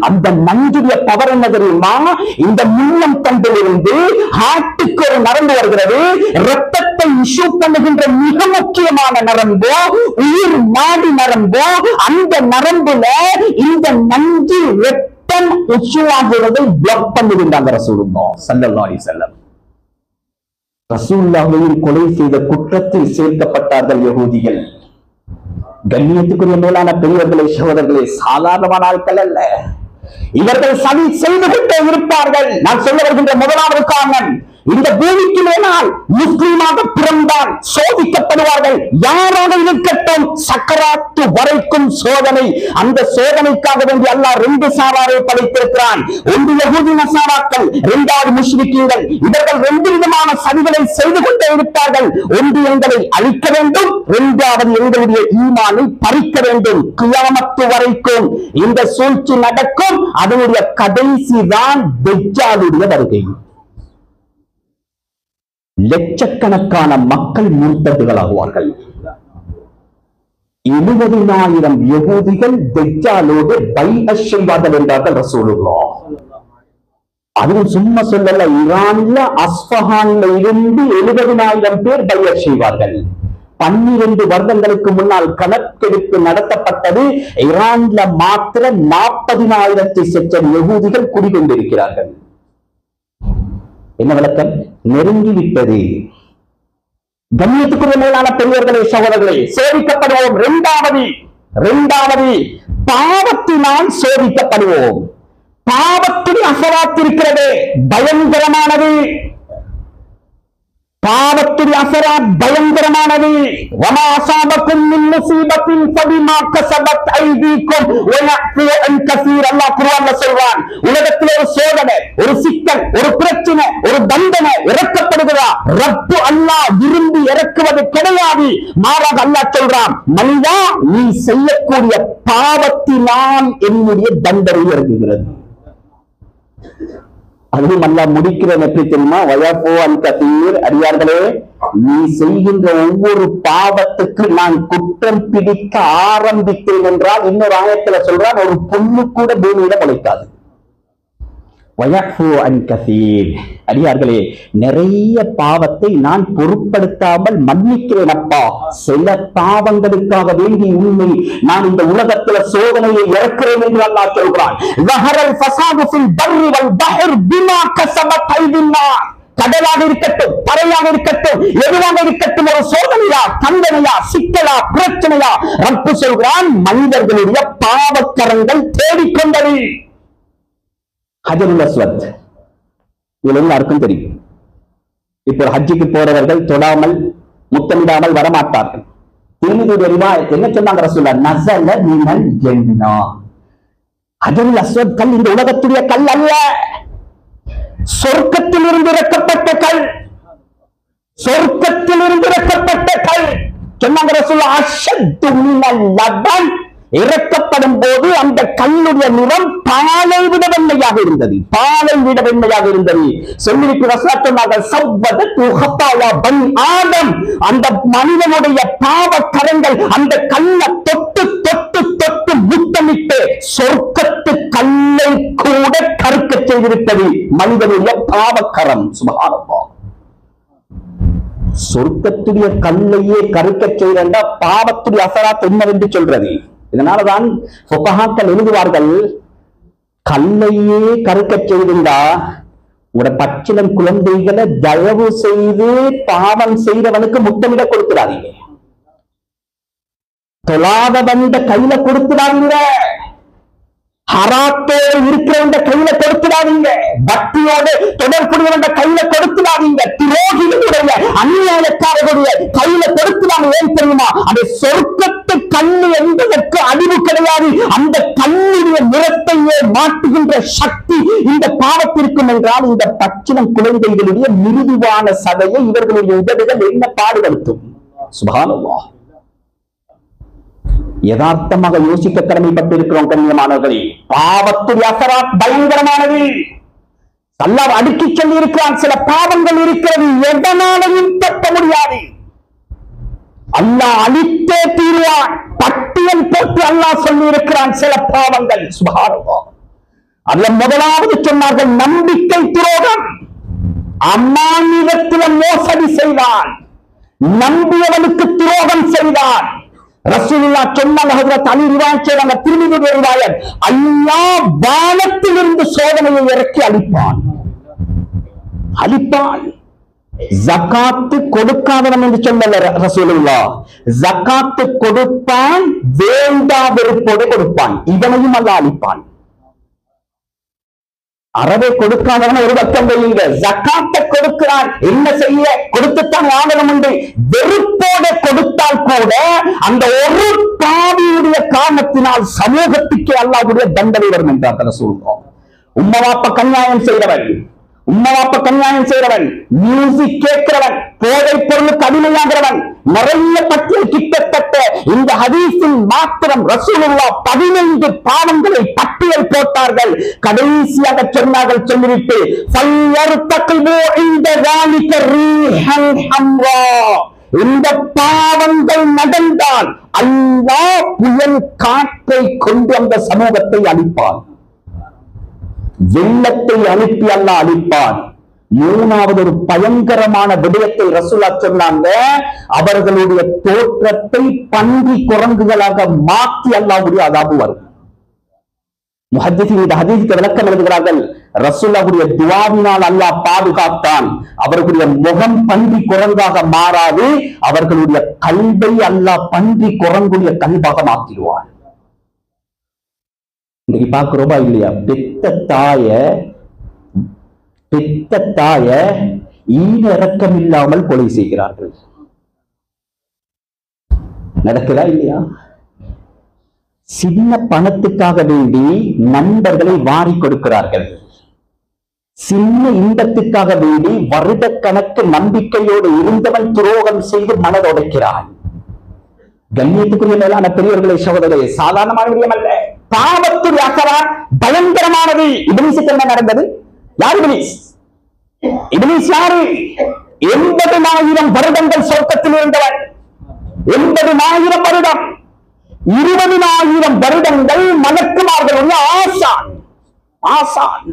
அந்த நஞ்சுடைய பவர் என்ன தெரியுமா? இந்த முன்னம் தண்டிலிருந்து ஹார்ட்டுக்கு ஒரு நரம்பு வருகிறது. ரத்தத்தை இஷ்யூ பண்ணுகின்ற மிக முக்கியமான நரம்பு உயிர் நாடி நரம்பு. அந்த நரம்புல இந்த நஞ்சு ரத்தம் இஷ்யூவாகிறதை பிளாக் பண்ணுகின்றாங்க ரசூலுல்லாஹ் ஸல்லல்லாஹு அலைஹி வஸல்லம். ரசூலுல்லாஹை கொலை செய்த குற்றத்தில் சேர்க்கப்பட்டார்கள் யகூதிகள். கண்ணியத்துக்குரிய மேலான பெரியவர்களே, சகோதரர்களே, சாதாரணமான ஆட்கள் அல்ல இவர்கள். சதி செய்து கொண்டே இருப்பார்கள். நான் சொல்ல வருகின்ற முதலாவது காரணம், இந்த பூமிக்கு மேலால் முஸ்லீமாக பிறந்தால் சோதிக்கப்படுவார்கள். யாராக இருக்கட்டும், சக்கராத்து வரைக்கும் சோதனை. அந்த சோதனைக்காக வேண்டி அல்லாஹ் 2 சாராரை படைத்திருக்கிறான். ஒன்று யஹூதி நஸாராக்கள், 2வது முஷ்ரிக்கீன்கள். இவர்கள் 2 விதமான சதிகளை செய்து கொண்டே இருப்பார்கள். ஒன்று எங்களை அழிக்க வேண்டும், 2வது எங்களுடைய ஈமானை பறிக்க வேண்டும். கியாமத்து வரைக்கும் இந்த சூழ்ச்சி நடக்கும். அதனுடைய கடைசி தான் தஜ்ஜாலுடைய வருகை. லட்சக்கணக்கான மக்கள் முர்த்ததுகளாகுவார்கள். 70,000 யகூதிகள் தஜ்ஜாலோடு பைஅத் செய்வார்கள் என்றார்கள் ரசூலுல்லாஹ். அதுவும் சும்மா சொல்லல, ஈரான்ல அஸ்ஃபஹான்ல இருந்து 70,000 பேர் பைஅத் செய்வார்கள். 12 வருடங்களுக்கு முன்னால் கணக்கெடுப்பு நடத்தப்பட்டது. ஈரான்ல மாத்திர 40,000 சொச்சம் யகூதிகள் குடிகொண்டிருக்கிறார்கள். என்ன விளக்கம்? நெருங்கிவிட்டது. கண்ணியத்துக்குரிய மேலான பெரியவர்களே, சகோதரர்களே, சோதிக்கப்படுவோம். இரண்டாவது பாவத்தினால் சோதிக்கப்படுவோம். பாவத்தில் அசராத்திருக்கிறது, பயங்கரமானது. பாவத்துடைய அசராத் பயங்கரமானது. வமா அஸாபக்கும் மின் முஸீபத்தின் ஃபபிமா கஸபத் ஐதீக்கும் வயஃபு அன் கஸீர். அல்லாஹ் குர்ஆன்ல சொல்றான், உலகத்திலே ஒரு சோதனை, ஒரு சிக்கல், ஒரு பிரச்சனை, ஒரு தண்டனை இறக்கப்படுகிறதா? ரப்பு அல்லாஹ் விரும்பி இறக்குவது கிடையாது. மாறாக அல்லாஹ் சொல்றான், மனிதா நீ செய்யக்கூடிய பாவத்தினால் என்னுடைய தண்டனை இறங்குகிறது. அதுவும் அல்லாஹ் முடிக்கிறேன் எப்படி தெரியுமா? வயஃபு அன் கஸீர். அடியார்களே, நீ செய்கின்ற ஒவ்வொரு பாவத்துக்கு நான் குற்றம் பிடிக்க ஆரம்பித்தேன் என்றால், இன்னொரு ஆயத்துல சொல்றான், ஒரு புல்லு கூட பூமியில முளைக்காது. வயஃபு அன் கஸீர். அடியார்களே, நிறைய பாவத்தை நான் பொருட்படுத்தாமல் மன்னிக்கிறேன் அப்பா. சில பாவங்களுக்காக வேண்டி உண்மை நான் இந்த உலகத்துல சோதனையை இறக்கிறேன் என்று அல்லாஹ் சொல்கிறான். ஸஹரல் ஃபஸாது ஃபில் பர்ரி வல் பஹர் பிமா கஸபத் ஐதின் நாஸ். கடலாக இருக்கட்டும், தரையாக இருக்கட்டும், எதுவாக இருக்கட்டும், ஒரு சோதனையா, தண்டனையா, சிக்கலா, பிரச்சனையா, ரப்பு சொல்கிறான், மனிதர்களுடைய பாவக்கரங்கள் தேடிக்கொண்டது. ஹஜருல் அஸ்வத் எல்லாருக்கும் தெரியும். இப்போ ஹஜ்ஜுக்கு போறவர்கள் தொடாமல் முத்தமிடாமல் வரமாட்டார்கள். திருமதியுடைய ரிவாயத் என்ன சொன்னாங்க ரசூலுல்லாஹ்? நஸல மினல் ஜன்னா. ஹஜருல் அஸ்வத் கல் இந்த உலகத்துடைய கல் அல்ல, சொர்க்கத்தில் இருந்து இறக்கப்பட்ட கல். சொர்க்கத்தில் இருந்து இறக்கப்பட்ட கல் சொன்னாங்க ரசூலுல்லாஹ். அஷத்து மினல் லபன். இறக்கப்படும் போது அந்த கல்லுடைய நிறம் பாலை விட வெண்மையாக இருந்தது. பாலை விட வெண்மையாக இருந்தது. சொல்லிவிட்டு ரசூலுல்லாஹ் சவ்வதத்து ஹத்தாயா பனி ஆதம். அந்த மனிதனுடைய பாவ கரங்கள் அந்த கல்லை தொட்டு தொட்டு தொட்டு முத்தமிட்டு சொர்க்கத்து கல்லை கூட கருக்க செய்திருக்கிறது மனிதனுடைய பாவக்கரம். சுப்ஹானல்லாஹ். சொர்க்கத்துடைய கல்லையே கருக்க செய்யறா பாவத்துடைய அசராத் என்னவென்று சொல்றது. இதனாலதான் ஃபுகஹாக்கள் எழுதுவார்கள், கல்லையே கருக்க செய்திருந்தா உட பச்சிலம் குழந்தைகளை தயவு செய்து பாவம் செய்தவனுக்கு முத்தமிட கொடுக்கிறாதீங்க. தொழாத வந்த கையில கொடுத்துடாதீங்க, ஹராத்தோடு இருக்கிறவங்க கையில கொடுத்துடாதீங்க, பக்தியோடு தொடர்புடைய கையில கொடுத்துடாதீங்க, துரோகிகளுடைய அநியாயக்காரர்களுடைய கையில கொடுத்துடாங்க. ஏன் தெரியுமா? அந்த சொர்க்கத்து கண்ணு என்பதற்கு அழிவு கிடையாது. அந்த கண்ணுடைய நிறத்தையே மாற்றுகின்ற சக்தி இந்த பாவத்திற்கும் என்றால் இந்த பச்சிளம் குழந்தைகளுடைய மிருதுவான சதையை இவர்களுடைய உதடுகள் என்ன பாடுபடுத்தும்? சுப்ஹானல்லாஹ். யதார்த்தமாக யோசிக்க கடமைப்பட்டிருக்கிறோம் கண்ணியமானவர்களே. பாவத்துடைய அசராத் பயங்கரமானது. அல்லாஹ் அடுக்கி சொல்லி இருக்கிறான், சில பாவங்கள் இருக்கிறது எதனாலையும் தப்ப முடியாது, அல்லாஹ் அழித்தே தீருவான். பட்டியல் போட்டு அல்லாஹ் சொல்லி இருக்கிறான் சில பாவங்கள். சுப்ஹானல்லாஹ். அதுல முதலாவது சொன்னார்கள் நம்பிக்கை துரோகம். அம்மானிடத்தில் மோசடி செய்தான், நம்பியவனுக்கு துரோகம் செய்தான். ரசூலுல்லாஹ் சொன்னாங்க, ஹஜ்ரத் அலி ரிவாயத் செய்றாங்க, திருமிதியுடைய ரிவாயத், அல்லாஹ் வானத்திலிருந்து சோதனையை இறக்கி அழிப்பான். ஜகாத்து கொடுக்காதவன் என்று சொல்லல ரசூலுல்லாஹ், ஜகாத்து கொடுப்பான், வேண்டா வெறுப்போடு கொடுப்பான், இவனையும் அல்லாஹ் அழிப்பான். அறவை கொடுக்காதவன ஒரு பக்கம் வையுங்க, ஜகாத்தை கொடுக்கிறான், என்ன செய்ய கொடுத்துத்தான் ஆகணும் என்று வெறுப்போடு கொடுத்தால் கூட அந்த ஒரு பாவியுடைய காரணத்தினால் சமூகத்துக்கே அல்லாஹ்வுடைய தண்டனை வரும் என்றார் ரசூலுல்லாஹ். உம்மவாப்ப கன்யாயம் செய்தவன், உம்மவாப்ப கன்யாயம் செய்தவன், மியூசிக் கேட்கிறவன், போதை பொருளுக்கு அடிமையாகிறவன், நிறைய பட்டியல். கிட்டத்தட்ட இந்த ஹதீஸில் மாத்திரம் ரசூலுல்லாஹ் 15 பாவங்களை பட்டியல் போட்டார்கள். கடைசியாக சொன்னார்கள், சொல்லிவிட்டு இந்த பாவங்கள் நடந்தால் அல்லாஹ் புயல் காற்றை கொண்டு அந்த சமூகத்தை அழிப்பான், வெள்ளத்தை அனுப்பி அல்லாஹ் அழிப்பான். மூணாவது ஒரு பயங்கரமான விடயத்தை ரசூலுல்லாஹ் சொன்னாங்க, அவர்களுடைய தோற்றத்தை பன்றி குரங்குகளாக மாற்றி அல்லாஹ்வுடைய அதாபு வரும். முஹத்திஸீன் இந்த ஹதீஸுக்கு விளக்கம் எழுதுகிறார்கள், ரசூலுல்லாஹ்வுடைய துஆவினால் அல்லாஹ் பாதுகாத்தான். அவர்களுடைய முகம் பன்றி குரங்காக மாறாது, அவர்களுடைய கல்வை அல்லாஹ் பன்றி குரங்குடைய கல்வாக மாற்றிடுவான். இன்னைக்கு பார்க்கிறோமா இல்லையா? பெத்த தாய ஈரக்கம் இல்லாமல் கொலை செய்கிறார்கள். நடக்குதா இல்லையா? சின்ன பணத்துக்காக வேண்டி நண்பர்களை வாரி கொடுக்கிறார்கள். சின்ன இன்பத்துக்காக வேண்டி வருட கணக்கு நம்பிக்கையோடு இருந்தவன் துரோகம் செய்து மனதொடைக்கிறான். கண்ணியத்துக்குரிய மேலான பெரியவர்களை சகோதரர்களே, சாதாரணமான விடயம் அல்ல. பாவத்துடைய அசராத் பயங்கரமானது. இப்லீஸுக்கு என்ன நடந்தது? யார் இப்லீஸ்? இப்லீஸ் யாரு? 80,000 வருடங்கள் சொர்க்கத்தில் இருந்தவர். 80,000 வருடம், 20,000 வருடங்கள் மலக்குமார்களுடைய ஆசான்.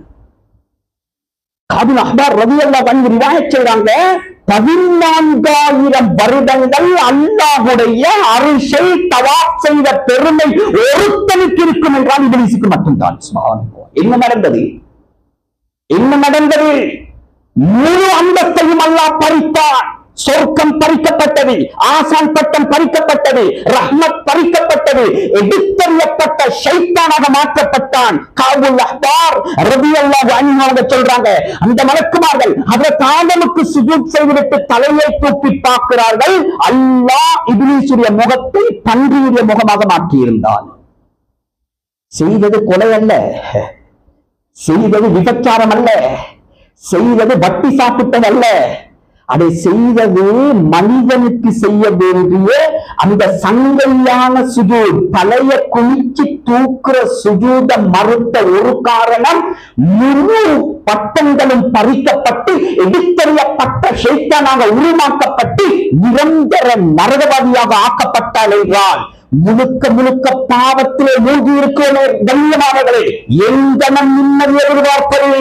காபில் அஹ்பார் ரலியல்லாஹு அன்ஹு ரிவாயத் செய்றாங்க, 14,000 வருடங்கள் அல்லாஹ்வுடைய அரிஷை தவாப் செய்த பெருமை ஒருத்தனுக்கு இருக்கும் என்றால் இப்லீஸுக்கு மட்டும்தான். சுப்ஹானல்லாஹ். என்ன நடந்தது? முழு அந்தஸ்தையும் அல்லாஹ் பறித்தான். சொர்க்கம் பறிக்கப்பட்டது, ஆசான் பட்டம் பறிக்கப்பட்டது, ரஹ்மத் பறிக்கப்பட்டது, எடுத்தறியப்பட்ட ஷைத்தானாக மாற்றப்பட்டான். காபுல் அஹ்பார் ரலியல்லாஹு அன்ஹு சொல்றாங்க, அந்த மலக்குமார்கள் ஹஜ்ரத் ஆதமுக்கு சுஜூத் செய்துவிட்டு தலையை தூக்கி பார்க்கிறார்கள். அல்லாஹ் இப்லீஸுடைய முகத்தை பன்றியுடைய முகமாக மாற்றி இருந்தான். செய்தது கொலை அல்ல, செய்தது விபச்சாரம் அல்ல, செய்தது வட்டி சாப்பிட்டது அல்ல, அதை செய்தது மனிதனுக்கு செய்ய வேண்டிய அந்த சங்கையான சுஜூத், தலைய குளிச்சு தூக்குற சுஜூத மறுத்த ஒரு காரணம், முழு பட்டங்களும் பறிக்கப்பட்டு எடுத்தறியப்பட்ட ஷைத்தானாக உருமாக்கப்பட்டு நிரந்தர நரகவாதியாக ஆக்கப்பட்டால் என்றால் முழுக்க பாவத்திலே மூழ்கி இருக்கிற கண்ணியமானவர்களே, எங்கனம் நிம்மதி எதிர்பார்ப்பது,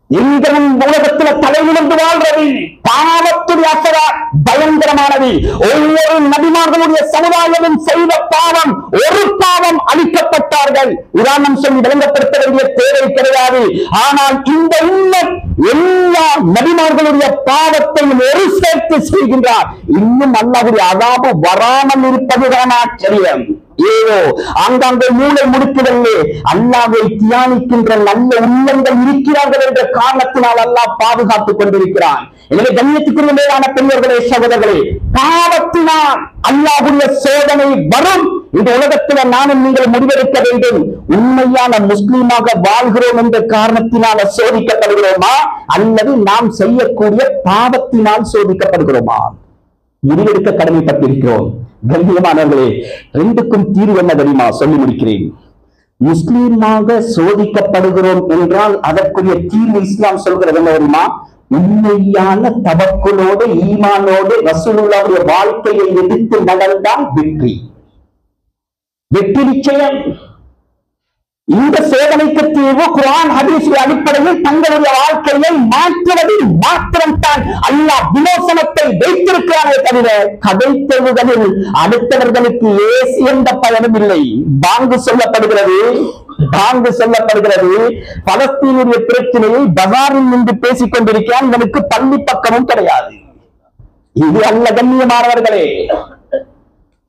எங்கனம் உலகத்துல தலைநிமிர்ந்து வாழ்றது. பாவத்துடைய அசராத் பயங்கரமானது. ஒவ்வொரு நபிமார்களுடைய சமுதாயமும் செய்த பாவம், ஒரு பாவம் அளிக்கப்பட்டார்கள். உதாரணம் சொல்லி விளங்கப்படுத்த வேண்டிய தேவை கிடையாது. ஆனால் இந்த உம்மத் எல்லா நபிமார்களுடைய பாவத்தையும் ஒரு சேர்த்து செய்கின்றார். இன்னும் அல்லாஹ்வுடைய அதாபு வராமல் இருப்பதுதான் ஆச்சரியம். ஏதோ ஆங்காங்கே மூளை முடுக்குதல்லே அல்லாஹ்வை தியானிக்கின்ற நல்ல உள்ளங்கள் இருக்கிறார்கள் என்ற காரணத்தினால் அல்லாஹ் பாதுகாத்துக் கொண்டிருக்கிறான். எனவே கண்ணியத்துக்குரிய மேலான பெரியவர்களே, சகோதரர்களே, பாவத்தினால் அல்லாஹ்வுடைய சோதனை வரும். இந்த உலகத்துல நானும் நீங்கள் முடிவெடுக்க வேண்டும். உண்மையான முஸ்லீமாக வாழ்கிறோம் என்ற காரணத்தினால சோதிக்கப்படுகிறோமா, அல்லது நாம் செய்யக்கூடிய பாவத்தினால் சோதிக்கப்படுகிறோமா? முடிவெடுக்க கடமைப்பட்டிருக்கிறோம். கண்ணியமானவர்களே, ரெண்டுக்கும் தீர்வு என்ன தெரியுமா? சொல்லி முடிக்கிறேன். முஸ்லீமாக சோதிக்கப்படுகிறோம் என்றால் அதற்குரிய தீர்வு இஸ்லாம் சொல்கிறது என்ன தெரியுமா? உண்மையான தவக்குலோடு ஈமானோடு ரசூலுல்லாஹ்வுடைய வாழ்க்கையை எடுத்து நடந்தால் வெற்றி, வெற்றி நிச்சயம். இந்த சோதனைக்கு தீர்வு குர்ஆன் ஹதீஸ் அடிப்படையில் தங்களுடைய வாழ்க்கையை மாற்றுவதில் மாத்திரம்தான் அல்லாஹ் விமோசனத்தை வைத்திருக்கிறானே தவிர கதைத்தெழுதலில் அடுத்தவர்களுக்கு ஏசி என்ற பயனும் இல்லை. பாங்கு சொல்லப்படுகிறது, பாங்கு சொல்லப்படுகிறது. பலஸ்தீனுடைய பிரச்சனையை பஜாரில் நின்று பேசிக் கொண்டிருக்கிறான், இவனுக்கு பள்ளி பக்கமும் கிடையாது. இது அல்ல கண்ணியமானவர்களே,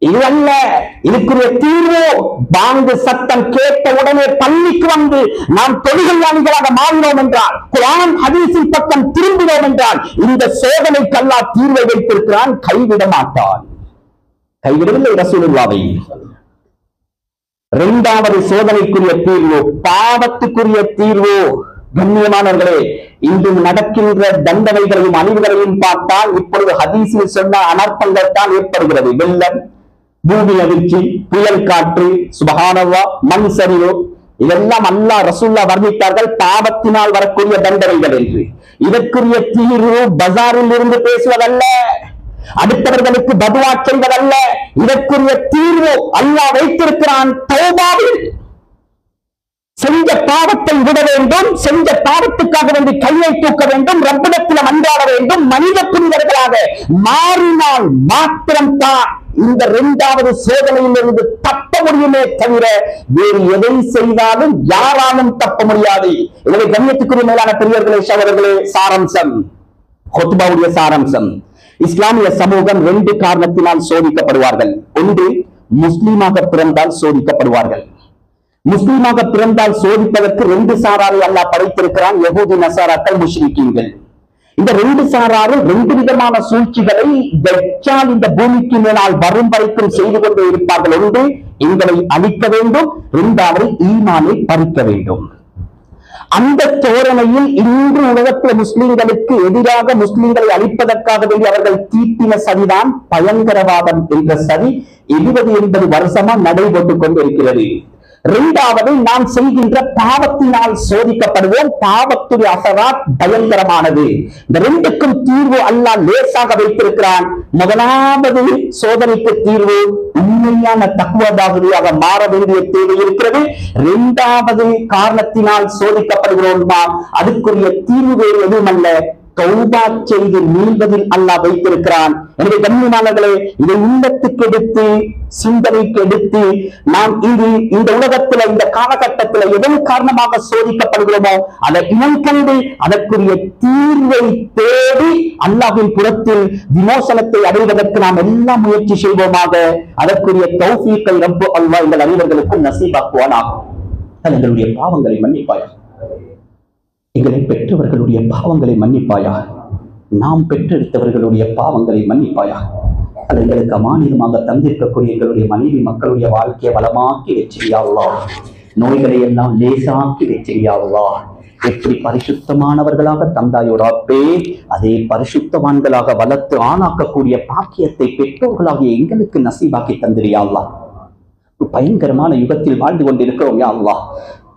இது அல்ல. இதுக்குரிய தீர்வு பாங்கு சத்தம் கேட்ட உடனே பள்ளிக்கு வந்து நாம் தொழுகையாளிகளாக மாறினோம் என்றால், குர்ஆன் ஹதீஸின் பக்கம் திரும்பினோம் என்றால், இந்த சோதனைக்கு அல்லாஹ் தீர்வை வைத்திருக்கிறான். கைவிட மாட்டான். கைவிடவில்லை ரசூலுல்லாஹை. இரண்டாவது சோதனைக்குரிய தீர்வு பாவத்துக்குரிய தீர்வு. கண்ணியமானவர்களே, இன்று நடக்கின்ற தண்டனைகளையும் அழிவுகளையும் பார்த்தால் இப்பொழுது ஹதீஸில் சொன்ன அனர்த்தங்கள் தான் ஏற்படுகிறது. வெள்ளம், பூமி அதிர்ச்சி, புயல் காற்று, சுப்ஹானல்லாஹ், மண் சரிவு, இதெல்லாம் அல்லாஹ் ரசூலுல்லாஹ் வர்ணித்தார்கள் பாவத்தினால் வரக்கூடிய தண்டனைகள் என்று. இதற்குரிய தீர்வு பஜாரில் இருந்து பேசுவதல்ல, அடுத்தவர்களுக்கு பதுவா செய்வதல்ல. இதற்குரிய தீர்வு அல்லாஹ் வைத்திருக்கிறான் தௌபாவில். செஞ்ச பாவத்தை விட வேண்டும், செஞ்ச பாவத்துக்காக வேண்டி கையை தூக்க வேண்டும், ரப்பிடத்தில் மன்றாட வேண்டும், மனித புனிதர்களாக மாறினால் மாத்திரம்தான் இந்த இரண்டாவது சோதனையிலிருந்து தப்ப முடியுமே தவிர வேறு எதை செய்தாலும் யாராலும் தப்ப முடியாது. எனவே கண்ணியத்துக்குரிய மேலான பெரியவர்களே, சகோதரர்களே, சாராம்சம், ஹுத்பாவுடைய சாராம்சம், இஸ்லாமிய சமூகம் ரெண்டு காரணத்தினால் சோதிக்கப்படுவார்கள். ஒன்று, முஸ்லீமாக பிறந்தால் சோதிக்கப்படுவார்கள். முஸ்லீமாக பிறந்தால் சோதிப்பதற்கு ரெண்டு சாராரை அல்லாஹ் படைத்திருக்கிறான், யஹூதி, நசாராக்கள், முஷ்ரிக்கீன்கள். இந்த ரெண்டு சாராரும் ரெண்டு விதமான சூழ்ச்சிகளை தஜ்ஜால் இந்த பூமிக்கு மேலால் வரும் வரைக்கும் செய்து கொண்டே இருப்பார்கள். ஒன்று, எங்களை அழிக்க வேண்டும், இரண்டாவது ஈமானை பறிக்க வேண்டும். அந்த தோரணையில் இன்று உலகத்தில் முஸ்லிம்களுக்கு எதிராக முஸ்லிம்களை அழிப்பதற்காக வேண்டி அவர்கள் தீட்டின சதிதான் பயங்கரவாதம் என்ற சதி 70-80 வருஷமா நடைபெற்றுக் கொண்டிருக்கிறது. இரண்டாவது, நாம் செய்கின்ற பாவத்தினால் சோதிக்கப்படுவோம். பாவத்துடைய அசராத் பயங்கரமானது. இந்த ரெண்டுக்கும் தீர்வு அல்லாஹ் லேசாக வைத்திருக்கிறான். முதலாவது சோதனைக்கு தீர்வு உண்மையான தக்வாதாரியாக மாற வேண்டிய தேவை இருக்கிறது. இரண்டாவது காரணத்தினால் சோதிக்கப்படுகிறோமா, அதுக்குரிய தீர்வு வேறு எதுவும் அல்ல, தௌபா செய்து மீள்வதில் அல்லாஹ் வைத்திருக்கிறான். எனவே கண்ணியமானவர்களே, இதை உள்ளத்துக்கு எடுத்து சிந்தனைக்கு எடுத்து நாம் இந்த உலகத்துல இந்த காலகட்டத்தில் எதன் காரணமாக சோதிக்கப்படுகிறோமோ அதை இனம் கண்டு அதற்குரிய தீர்வை தேடி அல்லாஹ்வின் புறத்தில் விமோசனத்தை அடைவதற்கு நாம் எல்லாம் முயற்சி செய்வோமாக. அதற்குரிய தௌஃபீக்கை ரப்பு அல்லாஹ் எங்கள் அனைவர்களுக்கும் நசீபாக்குவானாகும். எங்களுடைய பாவங்களை மன்னிப்பாயா, எங்களை பெற்றவர்களுடைய பாவங்களை மன்னிப்பாயா, நாம் பெற்றெடுத்தவர்களுடைய பாவங்களை மன்னிப்பாயா. அது எங்களுக்கு அமானிதமாக தந்திருக்கக்கூடிய எங்களுடைய மனைவி மக்களுடைய வாழ்க்கையை வளமாக்கி வச்சிரியா அல்லாஹ், நோய்களை எல்லாம் லேசாக்கி வச்சிரியா அல்லாஹ். எப்படி பரிசுத்தமானவர்களாக தந்தாயோ ரப்பே, அதே பரிசுத்தவான்களாக வளர்த்து ஆளாக்கக்கூடிய பாக்கியத்தை பெற்றோர்களாகிய எங்களுக்கு நசீபாக்கி தந்திரியா அல்லாஹ். பயங்கரமான யுகத்தில் வாழ்ந்து கொண்டிருக்கிறோம் யா அல்லாஹ்.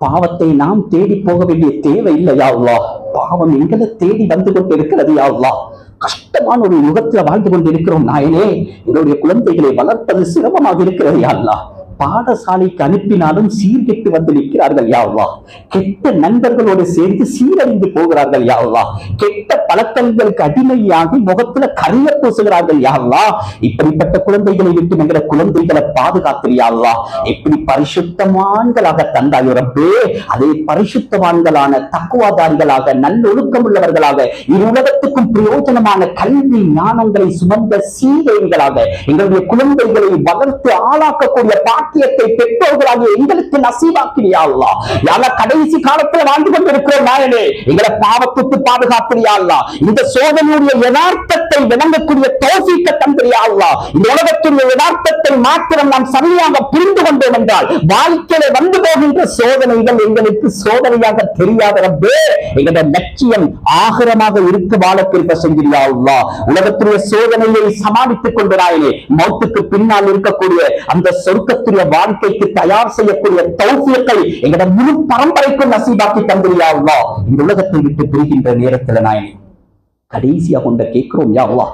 பாவத்தை நாம் தேடி போக வேண்டிய தேவை இல்லை யா அல்லாஹ். பாவம் எங்களை தேடி வந்து கொண்டு இருக்கிறது யா அல்லாஹ். கஷ்டமான ஒரு யுகத்துல வாழ்ந்து கொண்டிருக்கிறோம் நாயனே. எங்களுடைய குழந்தைகளை வளர்ப்பது சிரமமாக இருக்கிறது யா அல்லாஹ். பாடசாலைக்கு அனுப்பினாலும் சீர்கெட்டு வந்து நிற்கிறார்கள் யா அல்லாஹ். கெட்ட நண்பர்களோடு சேர்ந்து சீரழிந்து போகிறார்கள் யா அல்லாஹ். கெட்ட பழக்கங்களுக்கு அடிமையாகி முகத்துல கரிய பூசுகிறார்கள் யா அல்லாஹ். இப்படிப்பட்ட குழந்தைகளை விட்டு எங்களை குழந்தைகளை பாதுகாத்து யா அல்லாஹ். எப்படி பரிசுத்தமான்களாக தந்தாயோ ரப்பே, அதே பரிசுத்தவான்களான தக்குவாதாரிகளாக நல்லொழுக்கம் உள்ளவர்களாக இரு உலகத்துக்கும் பிரயோஜனமான கல்வி ஞானங்களை சுமந்த சீதைகளாக எங்களுடைய குழந்தைகளை வளர்த்து ஆளாக்கக்கூடிய பாக்கியத்தை பெற்றோர்களாக எங்களுக்கு நசீபாக்கிறியா அல்லாஹ். யாரா கடைசி காலத்தில் வாழ்ந்து கொண்டிருக்கிறோம் நாயனே, எங்களை பாவத்துக்கு பாதுகாக்கிறியா அல்லாஹ். இந்த சோதனையுடைய யதார்த்தத்தை விளங்கக்கூடிய தௌஃபீக்கை தந்திரியா அல்லாஹ். இந்த உலகத்துடைய யதார்த்தத்தை மாத்திரம் நாம் சரியாக புரிந்து கொண்டோம் என்றால் வாழ்க்கையில வந்து போகின்ற சோதனைகள் எங்களுக்கு சோதனையாக தெரியாத ரப்பே, எங்களுடைய லட்சியம் ஆகிரமாக இருக்க வாழ கிருபை செஞ்சிரியா அல்லாஹ். உலகத்துடைய சோதனையை சமாளித்துக் கொண்டு நாயனே, மௌத்துக்கு பின்னால் இருக்கக்கூடிய அந்த சொர்க்கத்துடைய வாழ்க்கைக்கு தயார் செய்யக்கூடிய தௌஃபீக்கை எங்களுடைய முழு பரம்பரைக்கும் நசீபாக்கி தந்திரியா அல்லாஹ். இந்த உலகத்தை விட்டு பிரிகின்ற நேரத்தில் நாயனே கடைசியாக கொண்ட கேட்கிறோம் யா அல்லாஹ்,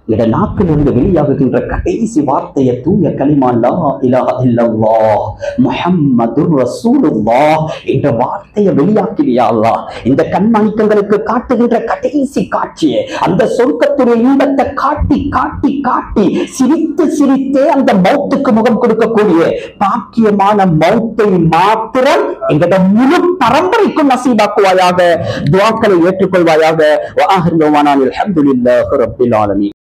எங்களுடைய நாக்கிலிருந்து வெளியாகுகின்ற கடைசி வார்த்தையை தூய கலிமா லா இலாஹ இல்லல்லாஹ் முஹம்மதுர் ரசூலுல்லாஹ் என்ற வார்த்தையை வெளியாக்கிறியா அல்லாஹ். இந்த கண்மணிக்கங்களுக்கு காட்டுகின்ற கடைசி காட்சியை, அந்த சொர்க்கத்துடைய இன்பத்தை காட்டி காட்டி காட்டி சிரித்து சிரித்தே அந்த மௌத்துக்கு முகம் கொடுக்கக்கூடிய பாக்கியமான மௌத்தை மாத்திரம் எங்களுடைய முழு பரம்பரைக்கும் நசீபாக்குவாயாக. துஆக்களை ஏற்றுக்கொள்வாயாக. வஆஹிரு தஅவானா அல்ஹம்துலில்லாஹி ரப்பில் ஆலமீன்.